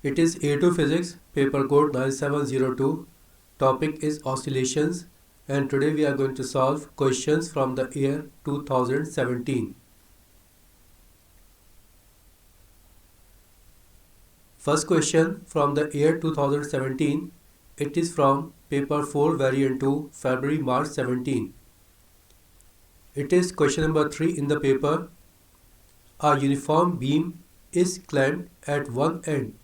It is A2 Physics, paper code 9702. Topic is oscillations, and today we are going to solve questions from the year 2017. First question from the year 2017. It is from paper 4 variant 2, February March 17. It is question number 3 in the paper. A uniform beam is clamped at one end.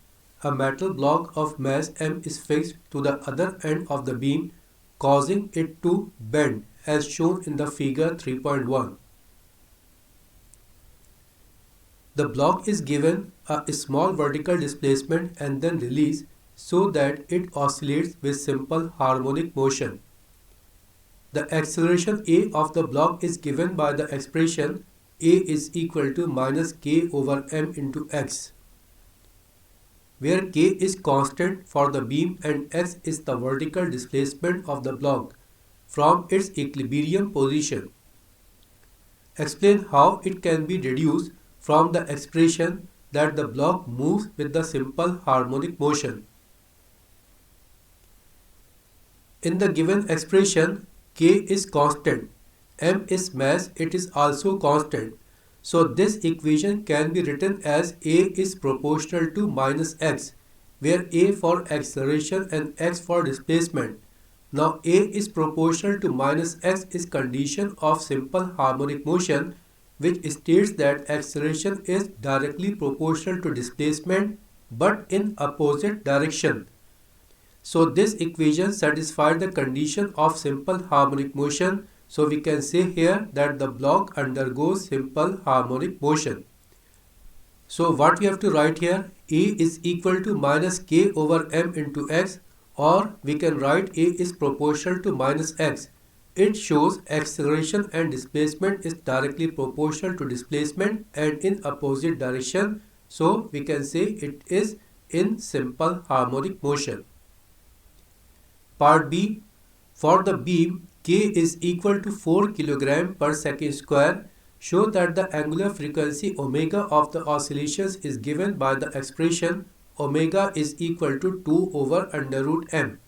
A metal block of mass m is fixed to the other end of the beam, causing it to bend as shown in the figure 3.1. The block is given a small vertical displacement and then release so that it oscillates with simple harmonic motion. The acceleration A of the block is given by the expression A is equal to minus k over m into x, where k is constant for the beam and x is the vertical displacement of the block from its equilibrium position. Explain how it can be deduced from the expression that the block moves with the simple harmonic motion. In the given expression, k is constant, m is mass, it is also constant. So this equation can be written as A is proportional to minus x, where A for acceleration and x for displacement. Now A is proportional to minus x is condition of simple harmonic motion, which states that acceleration is directly proportional to displacement but in opposite direction. So this equation satisfies the condition of simple harmonic motion. So we can say here that the block undergoes simple harmonic motion. So what we have to write here, A is equal to minus k over m into x, or we can write A is proportional to minus x. It shows acceleration and displacement is directly proportional to displacement and in opposite direction. So we can say it is in simple harmonic motion. Part B, for the beam k is equal to 4 kg per second square, show that the angular frequency omega of the oscillations is given by the expression omega is equal to 2 over under root m.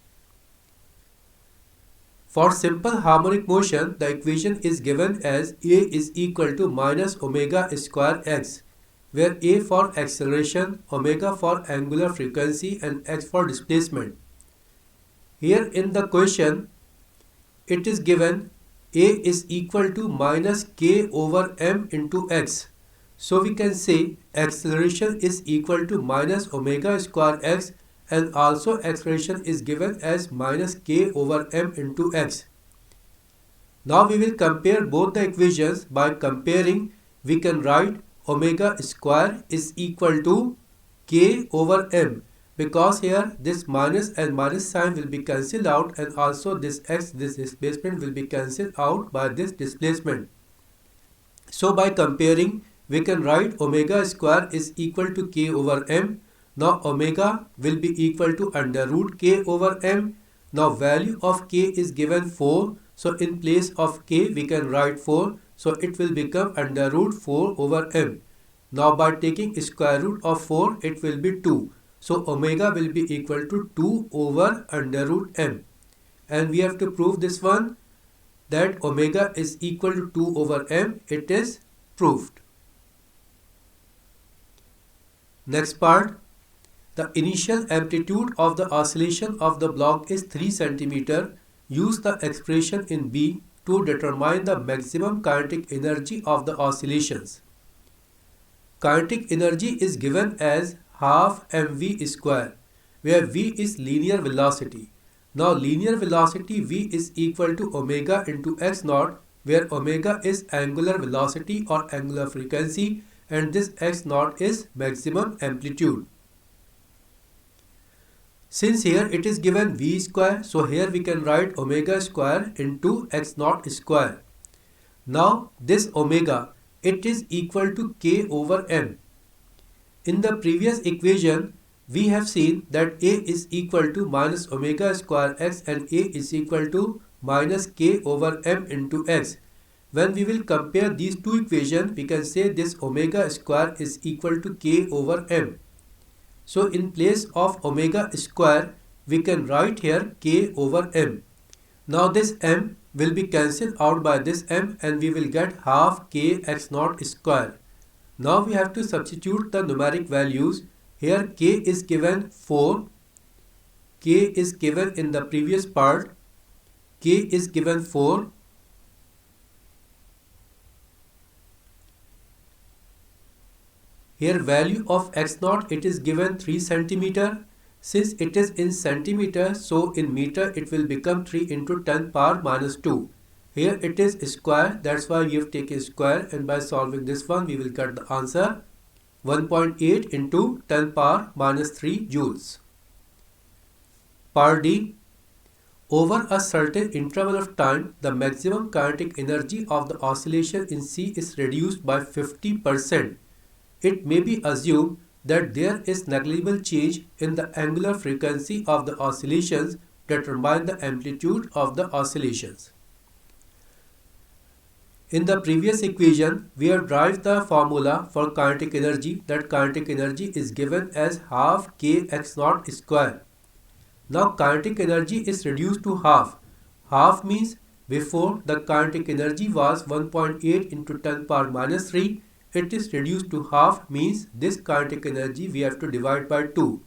For simple harmonic motion, the equation is given as A is equal to minus omega square x, where A for acceleration, omega for angular frequency and x for displacement. Here in the question, it is given A is equal to minus k over m into x. So we can say acceleration is equal to minus omega square x, and also acceleration is given as minus k over m into x. Now we will compare both the equations. By comparing, we can write omega square is equal to k over m, because here this minus and minus sign will be cancelled out, and also this x, this displacement will be cancelled out by this displacement. So by comparing, we can write omega square is equal to k over m. Now omega will be equal to under root k over m. Now value of k is given 4. So in place of k we can write 4. So it will become under root 4 over m. Now by taking square root of 4, it will be 2. So omega will be equal to 2 over under root m. And we have to prove this one, that omega is equal to 2 over m. It is proved. Next part. The initial amplitude of the oscillation of the block is 3 cm. Use the expression in B to determine the maximum kinetic energy of the oscillations. Kinetic energy is given as half mv square, where v is linear velocity. Now linear velocity v is equal to omega into x naught, where omega is angular velocity or angular frequency and this x naught is maximum amplitude. Since here it is given v square, so here we can write omega square into x naught square. Now this omega, it is equal to k over m. In the previous equation, we have seen that A is equal to minus omega square x and A is equal to minus k over m into x. When we will compare these two equations, we can say this omega square is equal to k over m. So in place of omega square, we can write here k over m. Now this m will be cancelled out by this m and we will get half k x naught square. Now we have to substitute the numeric values. Here k is given 4, k is given in the previous part, k is given 4. Here value of x naught, it is given 3 centimeter. Since it is in centimeter, so in meter it will become 3 into 10 power minus 2. Here it is square, that's why you have taken square, and by solving this one we will get the answer 1.8 into 10 power minus 3 joules. Part D. Over a certain interval of time, the maximum kinetic energy of the oscillation in C is reduced by 50%. It may be assumed that there is negligible change in the angular frequency of the oscillations determine the amplitude of the oscillations. In the previous equation, we have derived the formula for kinetic energy, that kinetic energy is given as half k x naught square. Now kinetic energy is reduced to half. Half means before the kinetic energy was 1.8 into 10 power minus 3. It is reduced to half means this kinetic energy we have to divide by 2.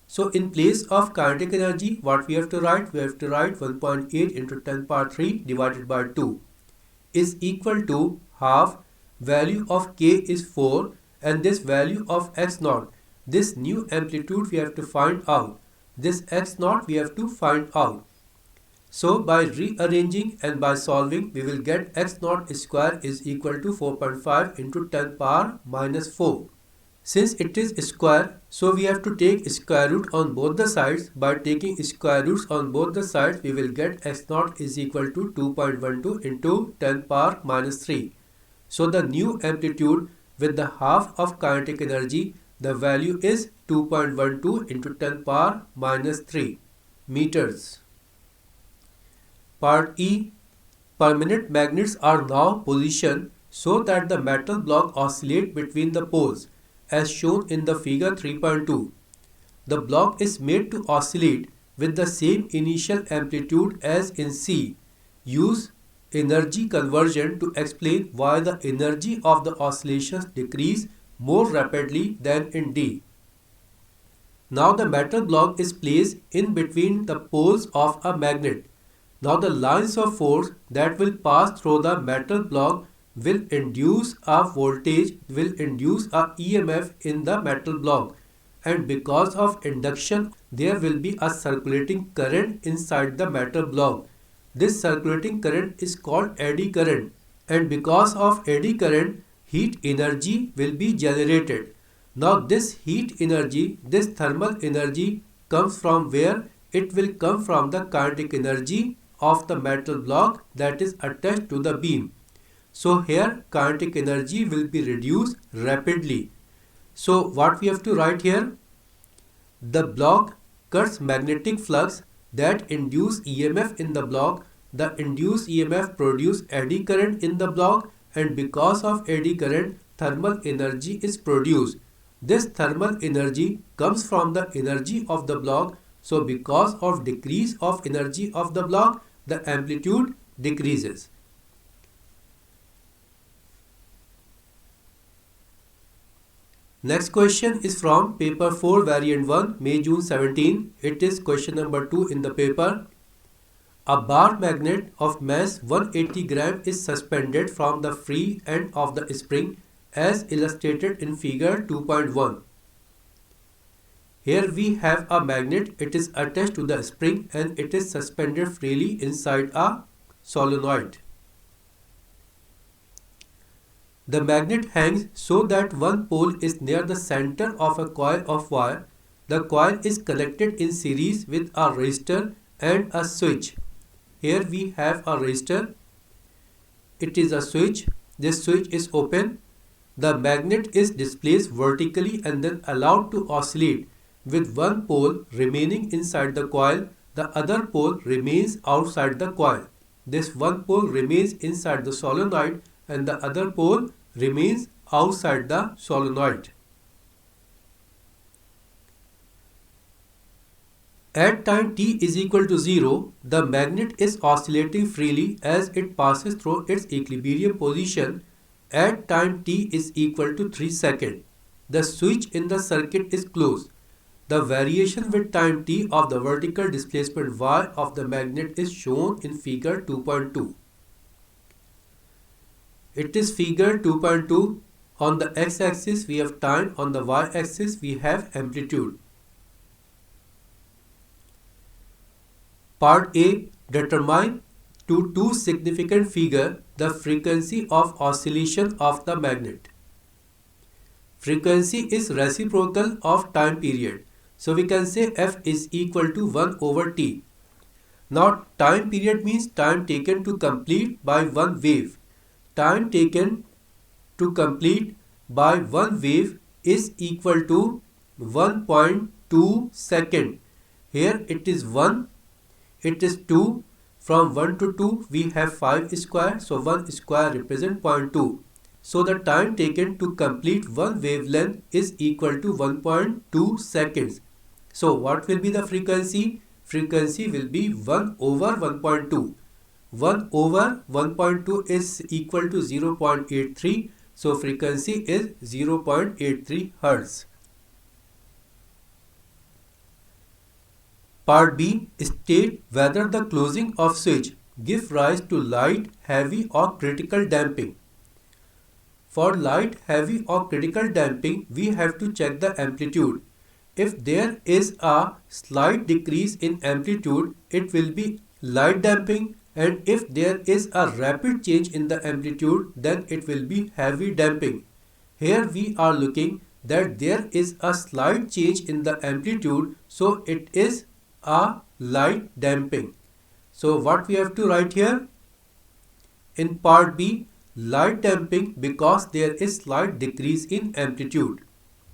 So in place of kinetic energy, what we have to write? We have to write 1.8 into 10 power 3 divided by 2 is equal to half. Value of k is 4 and this value of x naught, this new amplitude we have to find out. This x naught we have to find out. So by rearranging and by solving, we will get x naught square is equal to 4.5 into 10 power minus 4. Since it is square, so we have to take square root on both the sides. By taking square roots on both the sides, we will get x naught is equal to 2.12 into 10 power minus 3. So the new amplitude with the half of kinetic energy, the value is 2.12 into 10 power minus 3 meters. Part E. Permanent magnets are now positioned so that the metal block oscillates between the poles as shown in the figure 3.2. The block is made to oscillate with the same initial amplitude as in C. Use energy conversion to explain why the energy of the oscillations decrease more rapidly than in D. Now the metal block is placed in between the poles of a magnet. Now the lines of force that will pass through the metal block will induce a voltage, will induce a EMF in the metal block, and because of induction there will be a circulating current inside the metal block. This circulating current is called eddy current, and because of eddy current heat energy will be generated. Now this heat energy, this thermal energy comes from where? It will come from the kinetic energy of the metal block that is attached to the beam. So here kinetic energy will be reduced rapidly. So what we have to write here? The block cuts magnetic flux that induce EMF in the block. The induced EMF produce eddy current in the block, and because of eddy current thermal energy is produced. This thermal energy comes from the energy of the block. So because of decrease of energy of the block, the amplitude decreases. Next question is from paper 4 variant 1 May-June 17. It is question number 2 in the paper. A bar magnet of mass 180 gram is suspended from the free end of the spring as illustrated in figure 2.1. Here we have a magnet, it is attached to the spring and it is suspended freely inside a solenoid. The magnet hangs so that one pole is near the center of a coil of wire. The coil is connected in series with a resistor and a switch. Here we have a resistor. It is a switch. This switch is open. The magnet is displaced vertically and then allowed to oscillate with one pole remaining inside the coil. The other pole remains outside the coil. This one pole remains inside the solenoid and the other pole remains outside the solenoid. At time t is equal to 0, the magnet is oscillating freely as it passes through its equilibrium position at time t is equal to 3 seconds. The switch in the circuit is closed. The variation with time t of the vertical displacement y of the magnet is shown in figure 2.2. It is figure 2.2. On the x-axis we have time, on the y-axis we have amplitude. Part A. Determine to two significant figure the frequency of oscillation of the magnet. Frequency is reciprocal of time period. So we can say f is equal to 1 over t. Now time period means time taken to complete by one wave. Time taken to complete by one wave is equal to 1.2 second. Here it is 1. It is 2. From 1 to 2 we have 5 square. So 1 square represents 0.2. So the time taken to complete one wavelength is equal to 1.2 seconds. So what will be the frequency? Frequency will be 1 over 1.2. 1 over 1.2 is equal to 0.83. So frequency is 0.83 Hertz. Part B. State whether the closing of switch gives rise to light, heavy or critical damping. For light, heavy or critical damping, we have to check the amplitude. If there is a slight decrease in amplitude, it will be light damping, and if there is a rapid change in the amplitude, then it will be heavy damping. Here we are looking that there is a slight change in the amplitude, so it is a light damping. So what we have to write here? In part B, light damping because there is slight decrease in amplitude.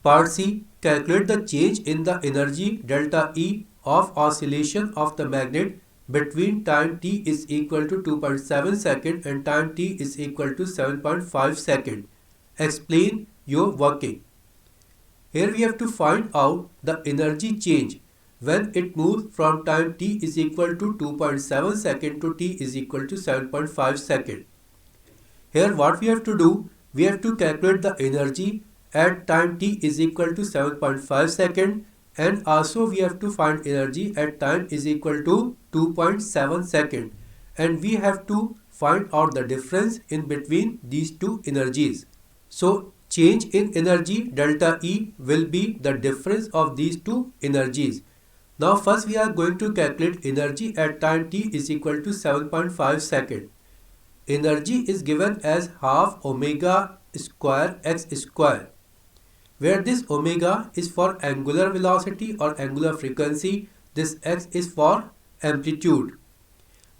Part C, calculate the change in the energy delta E of oscillation of the magnet between time t is equal to 2.7 second and time t is equal to 7.5 second. Explain your working. Here we have to find out the energy change when it moves from time t is equal to 2.7 second to t is equal to 7.5 second. Here what we have to do, we have to calculate the energy at time t is equal to 7.5 second, and also we have to find energy at time is equal to 2.7 second, and we have to find out the difference in between these two energies. So change in energy delta E will be the difference of these two energies. Now first we are going to calculate energy at time t is equal to 7.5 second. Energy is given as half omega square x square, where this omega is for angular velocity or angular frequency, this x is for amplitude.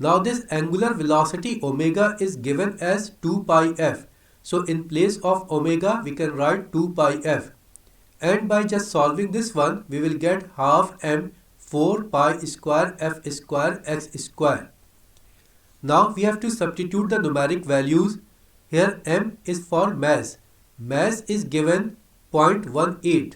Now this angular velocity omega is given as 2 pi f. So in place of omega we can write 2 pi f. And by just solving this one we will get half m 4 pi square f square x square. Now we have to substitute the numeric values. Here m is for mass. Mass is given 0.18.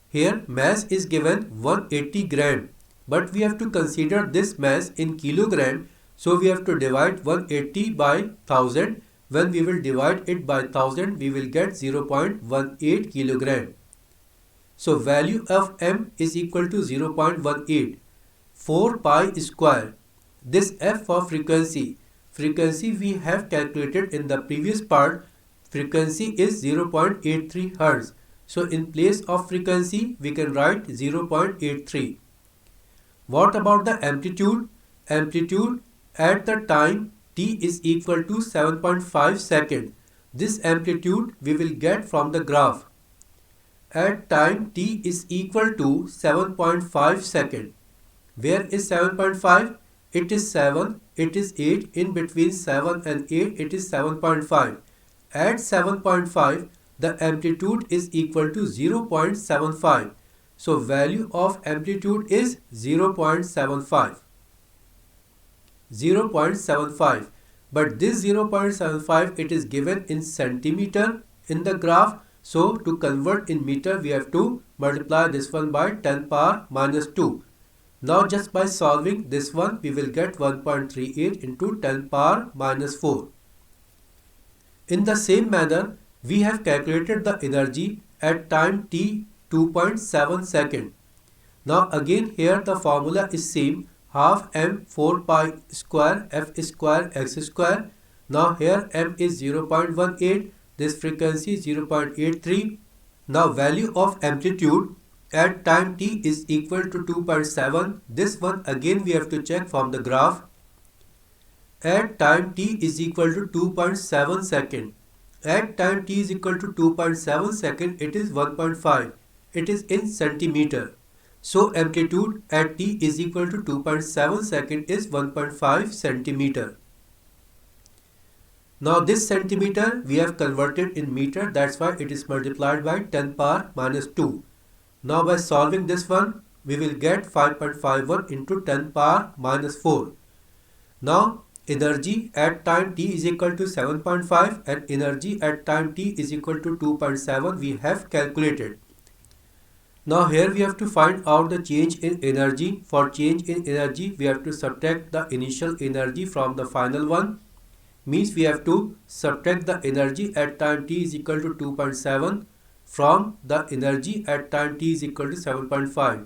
Here mass is given 180 gram, but we have to consider this mass in kilogram, so we have to divide 180 by 1000. When we will divide it by 1000, we will get 0.18 kilogram. So value of m is equal to 0.18. 4 pi square. This f for frequency. Frequency we have calculated in the previous part. Frequency is 0.83 Hertz. So in place of frequency we can write 0.83. What about the amplitude? Amplitude at the time t is equal to 7.5 second. This amplitude we will get from the graph. At time t is equal to 7.5 second. Where is 7.5? It is 7, it is 8, in between 7 and 8 it is 7.5. At 7.5 the amplitude is equal to 0.75. So value of amplitude is 0.75. 0.75. but this 0.75 it is given in centimeter in the graph. So to convert in meter we have to multiply this one by 10 power minus 2. Now just by solving this one we will get 1.38 into 10 power minus 4. In the same manner we have calculated the energy at time t 2.7 second. Now again here the formula is same, half m 4 pi square f square x square. Now here m is 0.18, this frequency is 0.83. Now value of amplitude at time t is equal to 2.7. This one again we have to check from the graph. At time t is equal to 2.7 second. At time t is equal to 2.7 second, it is 1.5. It is in centimeter. So amplitude at t is equal to 2.7 second is 1.5 centimeter. Now this centimeter we have converted in meter, that's why it is multiplied by 10 power minus 2. Now by solving this one we will get 5.51 into 10 power minus 4. Now energy at time t is equal to 7.5 and energy at time t is equal to 2.7 we have calculated. Now here we have to find out the change in energy. For change in energy we have to subtract the initial energy from the final one. Means we have to subtract the energy at time t is equal to 2.7 from the energy at time t is equal to 7.5.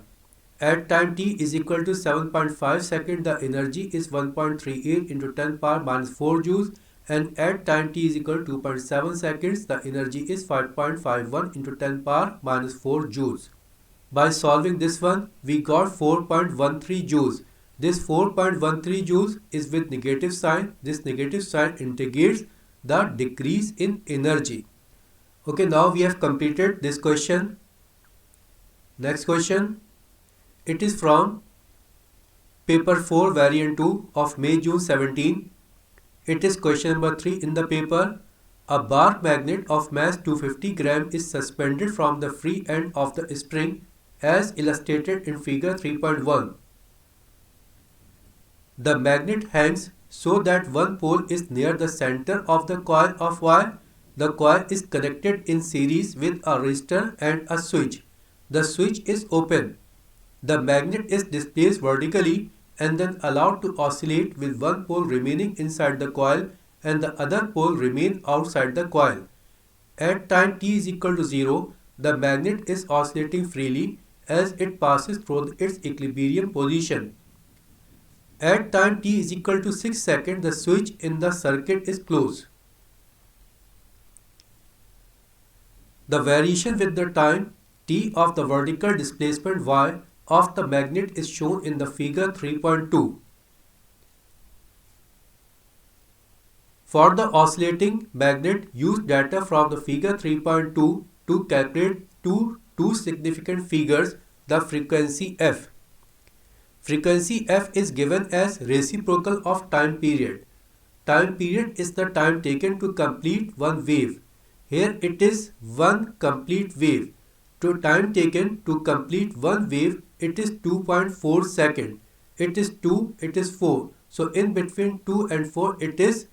At time t is equal to 7.5 second, the energy is 1.38 into 10 power minus 4 joules, and at time t is equal to 2.7 seconds, the energy is 5.51 into 10 power minus 4 joules. By solving this one, we got 4.13 joules. This 4.13 joules is with negative sign. This negative sign indicates the decrease in energy. Okay, now we have completed this question. Next question. It is from paper 4 variant 2 of May-June 17. It is question number 3 in the paper. A bar magnet of mass 250 gram is suspended from the free end of the spring as illustrated in figure 3.1. The magnet hangs so that one pole is near the center of the coil of wire. The coil is connected in series with a resistor and a switch. The switch is open. The magnet is displaced vertically and then allowed to oscillate with one pole remaining inside the coil and the other pole remain outside the coil. At time t is equal to 0, the magnet is oscillating freely as it passes through its equilibrium position. At time t is equal to 6 seconds, the switch in the circuit is closed. The variation with the time t of the vertical displacement y of the magnet is shown in the figure 3.2. For the oscillating magnet, use data from the figure 3.2 to calculate two significant figures, the frequency f. Frequency f is given as reciprocal of time period. Time period is the time taken to complete one wave. Here it is one complete wave. To time taken to complete one wave, it is 2.4 second. It is 2, it is 4. So in between 2 and 4, it is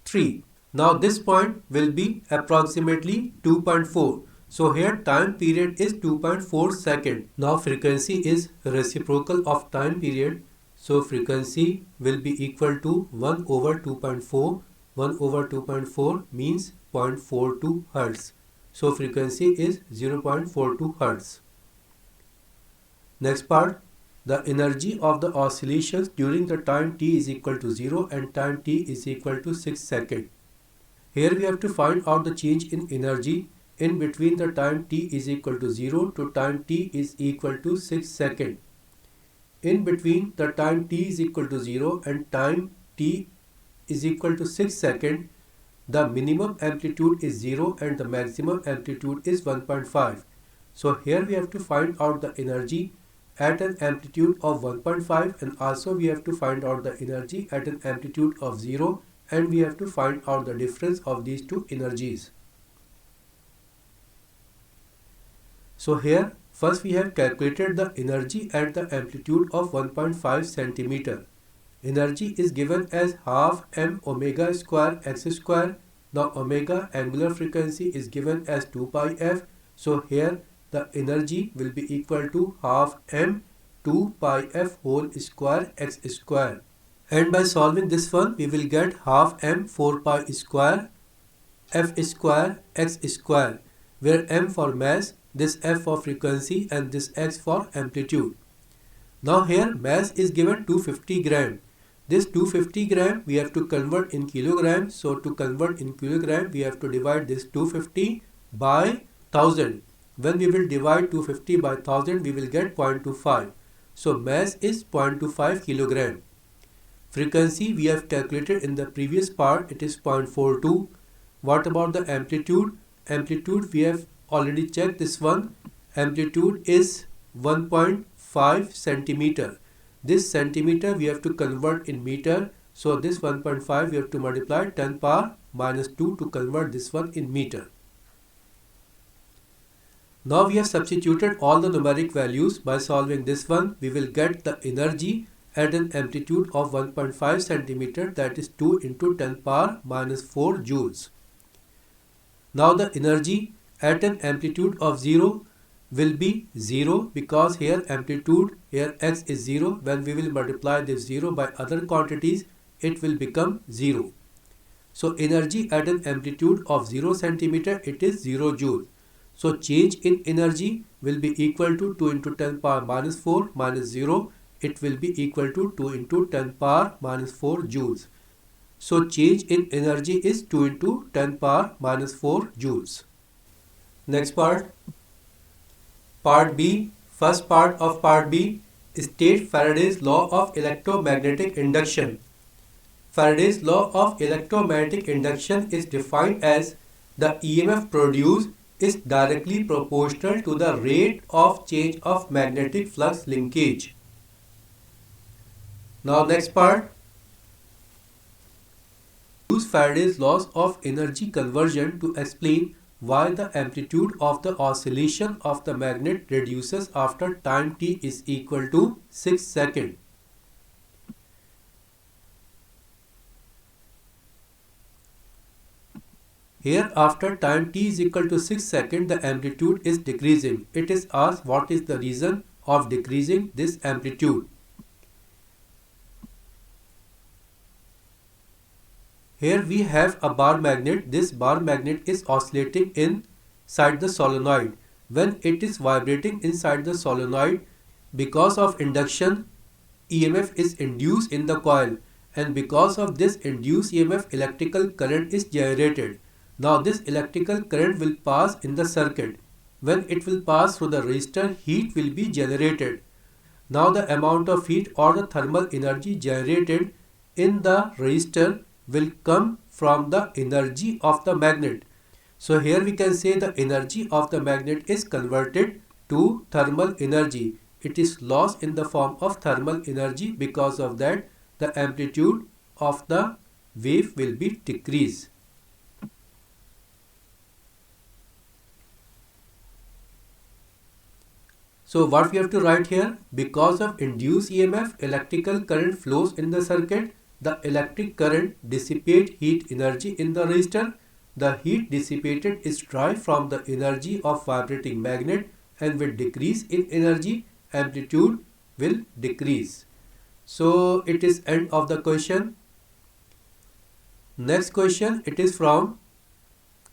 3. Now this point will be approximately 2.4. So here time period is 2.4 second. Now frequency is reciprocal of time period. So frequency will be equal to 1 over 2.4. 1 over 2.4 means 0.42 Hertz. So frequency is 0.42 Hertz. Next part, the energy of the oscillations during the time t is equal to 0 and time t is equal to 6 seconds. Here we have to find out the change in energy in between the time t is equal to 0 to time t is equal to 6 seconds. In between the time t is equal to 0 and time t is equal to 6 seconds, the minimum amplitude is 0 and the maximum amplitude is 1.5. So here we have to find out the energy at an amplitude of 1.5 and also we have to find out the energy at an amplitude of 0 and we have to find out the difference of these two energies. So here first we have calculated the energy at the amplitude of 1.5 centimeter. Energy is given as half m omega square x square. Now omega angular frequency is given as 2 pi f. So here the energy will be equal to half m 2 pi f whole square x square. And by solving this one, we will get half m 4 pi square f square x square, where m for mass, this f for frequency, and this x for amplitude. Now here mass is given 250 gram. This 250 gram we have to convert in kilogram. So to convert in kilogram, we have to divide this 250 by 1000. When we will divide 250 by 1000, we will get 0.25. So mass is 0.25 kilogram. Frequency we have calculated in the previous part, it is 0.42. What about the amplitude? Amplitude we have already checked this one. Amplitude is 1.5 centimeter. This centimeter we have to convert in meter. So this 1.5 we have to multiply 10 power minus 2 to convert this one in meter. Now we have substituted all the numeric values. By solving this one, we will get the energy at an amplitude of 1.5 centimeter, that is 2 into 10 power minus 4 joules. Now the energy at an amplitude of 0 will be 0, because here amplitude, here x is 0. When we will multiply this 0 by other quantities, it will become 0. So energy at an amplitude of 0 centimeter, it is 0 joule. So change in energy will be equal to 2 into 10 power minus 4 minus 0. It will be equal to 2 into 10 power minus 4 joules. So change in energy is 2 into 10 power minus 4 joules. Next part. Part B. First part of part B. State Faraday's law of electromagnetic induction. Faraday's law of electromagnetic induction is defined as the EMF produced is directly proportional to the rate of change of magnetic flux linkage. Now next part. Use Faraday's laws of energy conversion to explain why the amplitude of the oscillation of the magnet reduces after time t is equal to 6 seconds. Here after time t is equal to 6 seconds, the amplitude is decreasing. It is asked what is the reason of decreasing this amplitude. Here we have a bar magnet. This bar magnet is oscillating inside the solenoid. When it is vibrating inside the solenoid, because of induction, EMF is induced in the coil, and because of this induced EMF, electrical current is generated. Now this electrical current will pass in the circuit. When it will pass through the resistor, heat will be generated. Now the amount of heat or the thermal energy generated in the resistor will come from the energy of the magnet. So here we can say the energy of the magnet is converted to thermal energy. It is lost in the form of thermal energy. Because of that, the amplitude of the wave will be decreased. So what we have to write here? Because of induced EMF, electrical current flows in the circuit. The electric current dissipates heat energy in the resistor. The heat dissipated is derived from the energy of vibrating magnet, and with decrease in energy, amplitude will decrease. So it is end of the question. Next question, it is from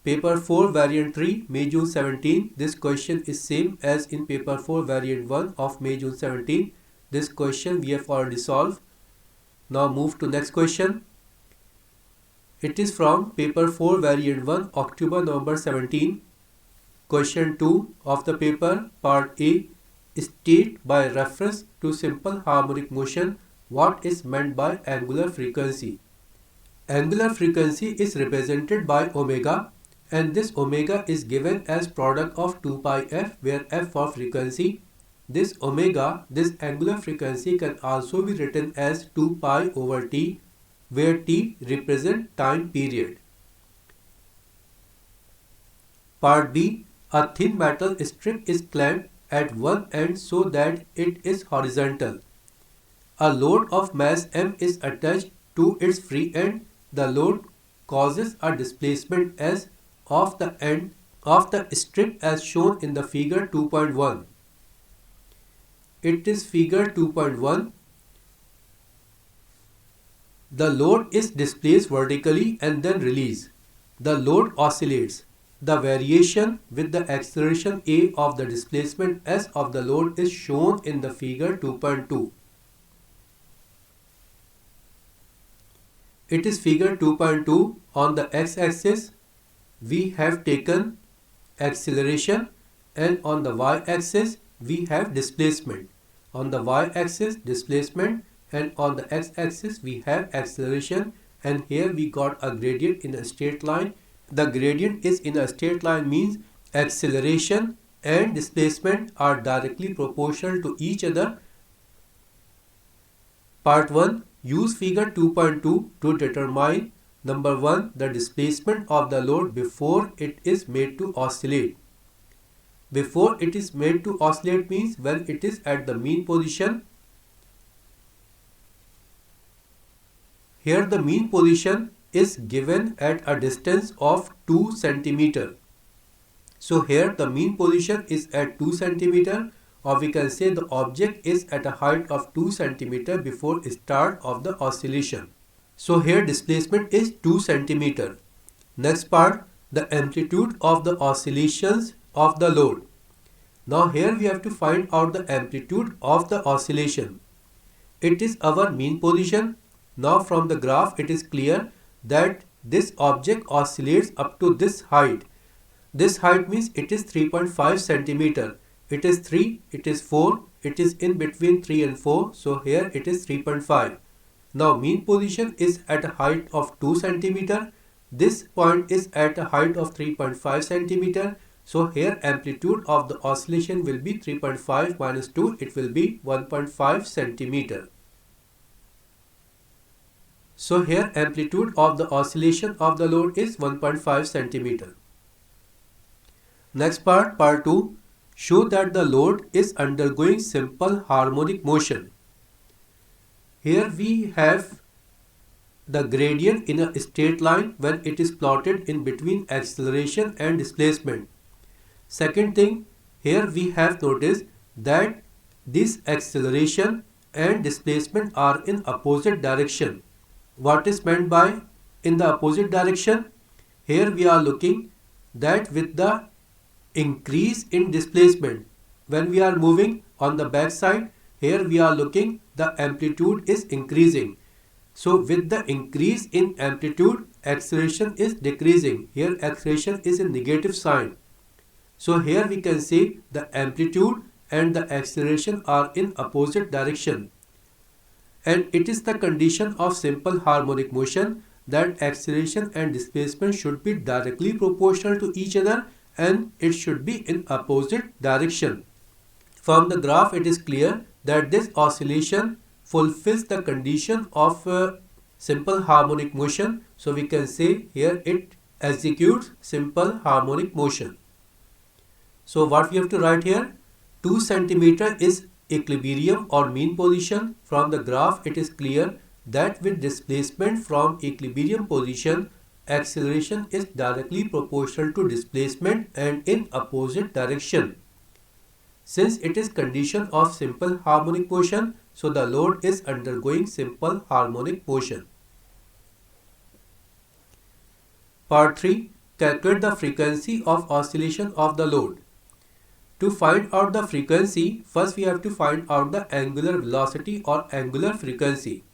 paper 4 variant 3 May June 17. This question is same as in paper 4 variant 1 of May June 17. This question we have already solved. Now move to next question. It is from paper 4 variant 1 October November 17. Question 2 of the paper part A. State by reference to simple harmonic motion what is meant by angular frequency. Angular frequency is represented by omega, and this omega is given as product of 2 pi f, where f for frequency. This omega, this angular frequency, can also be written as 2 pi over t, where t represents time period. Part B. A thin metal strip is clamped at one end so that it is horizontal. A load of mass m is attached to its free end. The load causes a displacement s of the end of the strip as shown in the figure 2.1. It is figure 2.1. The load is displaced vertically and then released. The load oscillates. The variation with the acceleration a of the displacement s of the load is shown in the figure 2.2. It is figure 2.2. On the x-axis we have taken acceleration and on the y-axis we have displacement. On the y-axis displacement and on the x-axis we have acceleration, and here we got a gradient in a straight line. The gradient is in a straight line means acceleration and displacement are directly proportional to each other. Part 1. Use figure 2.2 to determine number 1. The displacement of the load before it is made to oscillate. Before it is made to oscillate means when it is at the mean position. Here the mean position is given at a distance of 2 cm. So here the mean position is at 2 cm, or we can say the object is at a height of 2 cm before start of the oscillation. So here displacement is 2 cm. Next part, the amplitude of the oscillations of the load. Now here we have to find out the amplitude of the oscillation. It is our mean position. Now from the graph it is clear that this object oscillates up to this height. This height means it is 3.5 cm. It is 3, it is 4, it is in between 3 and 4. So here it is 3.5. Now mean position is at a height of 2 cm. This point is at a height of 3.5 cm. So here amplitude of the oscillation will be 3.5 minus 2. It will be 1.5 cm. So here amplitude of the oscillation of the load is 1.5 cm. Next part, part 2. Show that the load is undergoing simple harmonic motion. Here we have the gradient in a straight line when it is plotted in between acceleration and displacement. Second thing, here we have noticed that this acceleration and displacement are in opposite direction. What is meant by in the opposite direction? Here we are looking that with the increase in displacement, when we are moving on the back side, here we are looking the amplitude is increasing. So with the increase in amplitude, acceleration is decreasing. Here acceleration is a negative sign. So here we can say the amplitude and the acceleration are in opposite direction. And it is the condition of simple harmonic motion that acceleration and displacement should be directly proportional to each other and it should be in opposite direction. From the graph it is clear that this oscillation fulfills the condition of simple harmonic motion. So we can say here it executes simple harmonic motion. So what we have to write here? 2 cm is equilibrium or mean position. From the graph it is clear that with displacement from equilibrium position, acceleration is directly proportional to displacement and in opposite direction. Since it is condition of simple harmonic motion, so the load is undergoing simple harmonic motion. Part 3. Calculate the frequency of oscillation of the load. To find out the frequency, first we have to find out the angular velocity or angular frequency.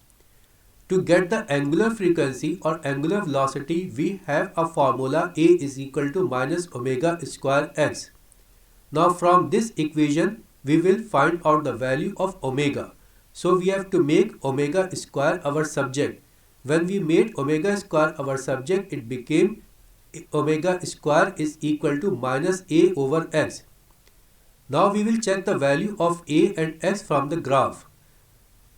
To get the angular frequency or angular velocity, we have a formula A is equal to minus omega square x. Now from this equation, we will find out the value of omega. So we have to make omega square our subject. When we made omega square our subject, it became omega square is equal to minus A over x. Now we will check the value of A and x from the graph.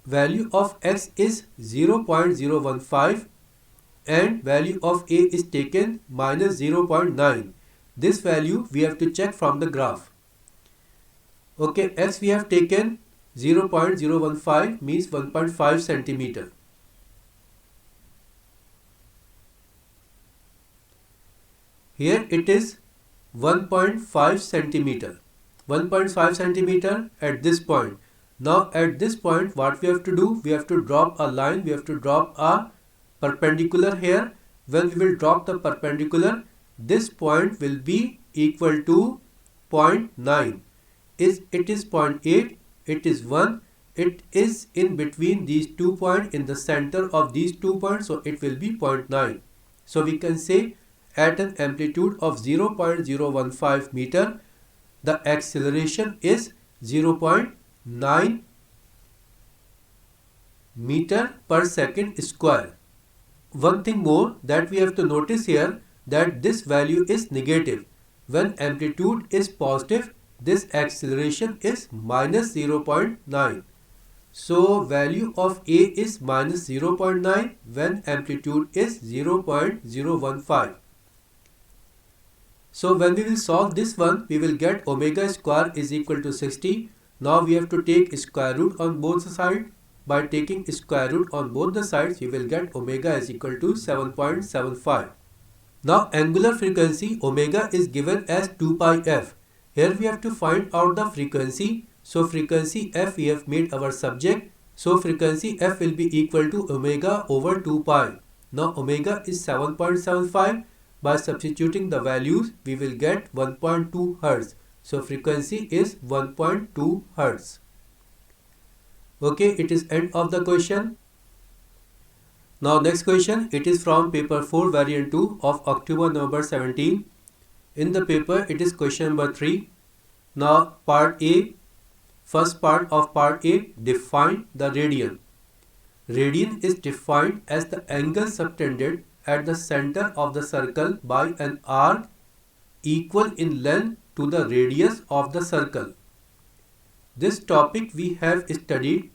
Value of x is 0.015 and value of A is taken minus 0.9. This value we have to check from the graph. Okay, x we have taken 0.015 means 1.5 centimeter. Here it is 1.5 centimeter. 1.5 centimeter at this point. Now at this point what we have to do? We have to drop a line. We have to drop a perpendicular here. When we will drop the perpendicular, this point will be equal to 0.9. It is 0.8, it is 1, it is in between these 2 points, in the center of these 2 points, so it will be 0.9. So we can say at an amplitude of 0.015 meter, the acceleration is 0.9 meter per second square. One thing more that we have to notice here, that this value is negative. When amplitude is positive, this acceleration is minus 0.9. So value of A is minus 0.9 when amplitude is 0.015. So when we will solve this one, we will get omega square is equal to 60. Now we have to take square root on both sides. By taking square root on both the sides, you will get omega is equal to 7.75. Now angular frequency omega is given as 2 pi f. Here we have to find out the frequency. So frequency f we have made our subject. So frequency f will be equal to omega over 2 pi. Now omega is 7.75. By substituting the values, we will get 1.2 Hz. So frequency is 1.2 Hz. Okay, it is end of the question. Now next question, it is from paper 4 variant 2 of October November 17. In the paper, it is question number 3. Now part A, first part of part A, define the radian. Radian is defined as the angle subtended at the center of the circle by an arc equal in length to the radius of the circle. This topic we have studied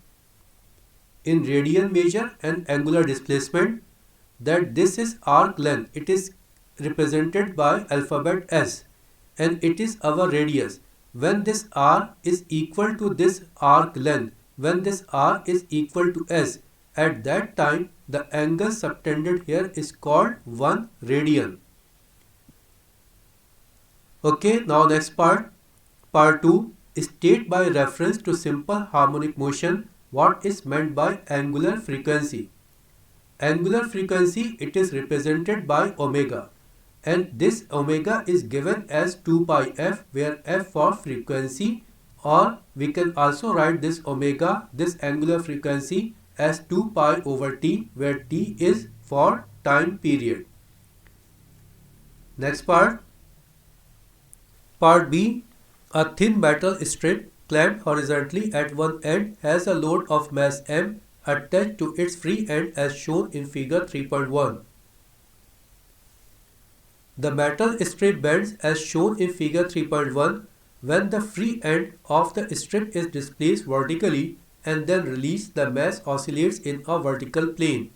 in radian measure and angular displacement, that this is arc length. It is represented by alphabet S and it is our radius. When this r is equal to this arc length, when this r is equal to S, at that time the angle subtended here is called 1 radian. Okay, now next part, part 2, state by reference to simple harmonic motion what is meant by angular frequency. Angular frequency, it is represented by omega, and this omega is given as 2 pi f, where f for frequency, or we can also write this omega, this angular frequency, as 2 pi over t, where t is for time period. Next part, part B, a thin metal strip clamped horizontally at one end has a load of mass m attached to its free end as shown in figure 3.1. The metal strip bends as shown in figure 3.1 when the free end of the strip is displaced vertically and then released. The mass oscillates in a vertical plane.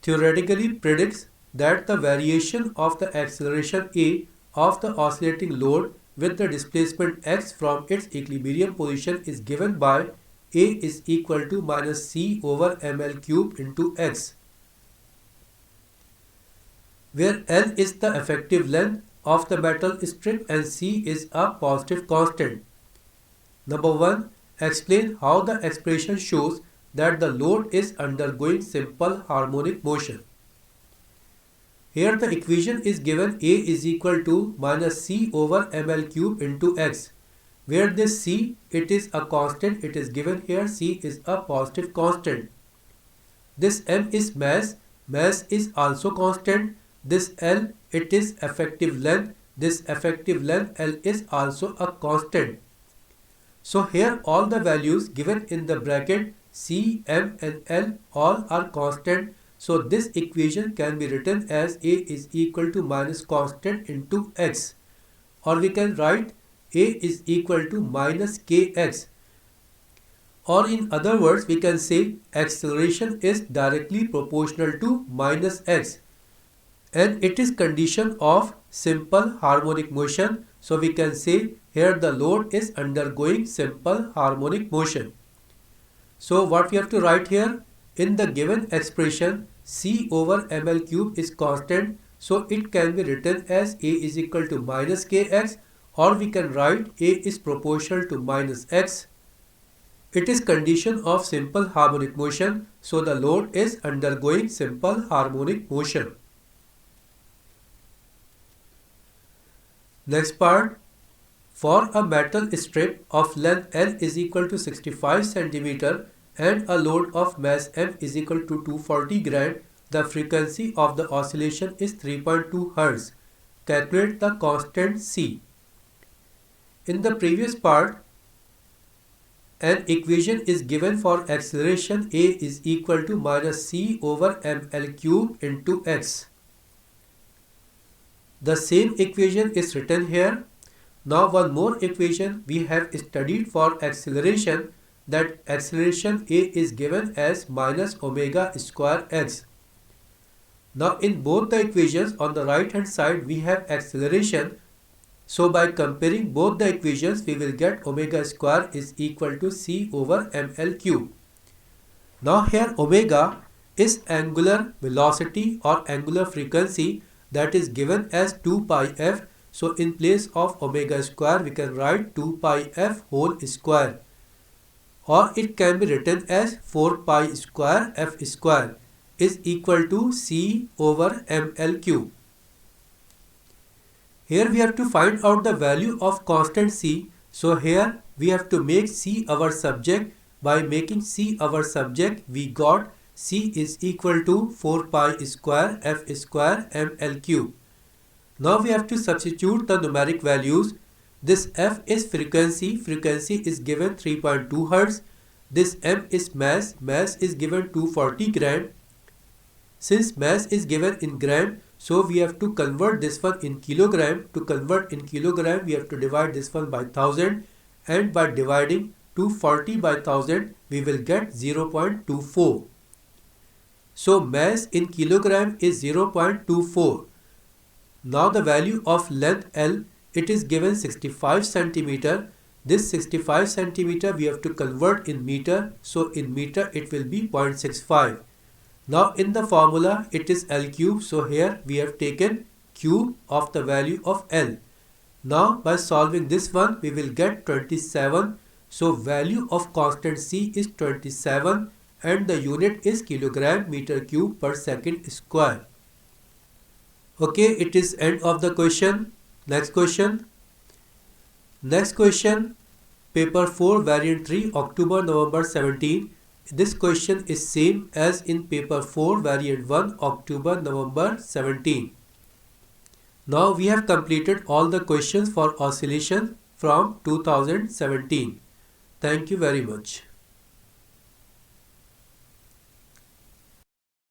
Theoretically predicts that the variation of the acceleration A of the oscillating load with the displacement x from its equilibrium position is given by A is equal to minus c over ml cube into x, where L is the effective length of the metal strip and c is a positive constant. Number 1. Explain how the expression shows that the load is undergoing simple harmonic motion. Here the equation is given A is equal to minus c over ml cube into x, where this c, it is a constant, it is given here, c is a positive constant. This m is mass, mass is also constant. This L, it is effective length, this effective length L is also a constant. So here all the values given in the bracket C, M and L all are constant. So this equation can be written as A is equal to minus constant into x, or we can write A is equal to minus kx, or in other words we can say acceleration is directly proportional to minus x, and it is condition of simple harmonic motion. So we can say Here the load is undergoing simple harmonic motion. So what we have to write here? In the given expression, C over ml cube is constant, so it can be written as A is equal to minus kx, or we can write A is proportional to minus x. It is condition of simple harmonic motion, so the load is undergoing simple harmonic motion. Next part. For a metal strip of length L is equal to 65 cm and a load of mass M is equal to 240 Gram, the frequency of the oscillation is 3.2 Hz. Calculate the constant C. In the previous part, an equation is given for acceleration A is equal to minus C over ml cube into x. The same equation is written here. Now one more equation we have studied for acceleration, that acceleration A is given as minus omega square x. Now in both the equations on the right hand side we have acceleration. So by comparing both the equations we will get omega square is equal to C over ml cube. Now here omega is angular velocity or angular frequency that is given as 2 pi f. So in place of omega square we can write 2 pi f whole square, or it can be written as 4 pi square f square is equal to C over ml cube. Here we have to find out the value of constant C. So here we have to make C our subject. By making C our subject, we got C is equal to 4 pi square f square ml cube. Now we have to substitute the numeric values. This f is frequency. Frequency is given 3.2 Hz. This m is mass. Mass is given 240 gram. Since mass is given in gram, so we have to convert this one in kilogram. To convert in kilogram, we have to divide this one by 1000, and by dividing 240 by 1000, we will get 0.24. So mass in kilogram is 0.24. Now the value of length L, it is given 65 centimeter. This 65 centimeter we have to convert in meter. So in meter it will be 0.65. Now in the formula it is L cube, so here we have taken cube of the value of L. Now by solving this one we will get 27. So value of constant C is 27 and the unit is kilogram meter cube per second square. Okay, it is end of the question. Next question. Next question, paper 4 variant 3 October November 17. This question is same as in paper 4 variant 1 October November 17. Now we have completed all the questions for oscillation from 2017. Thank you very much.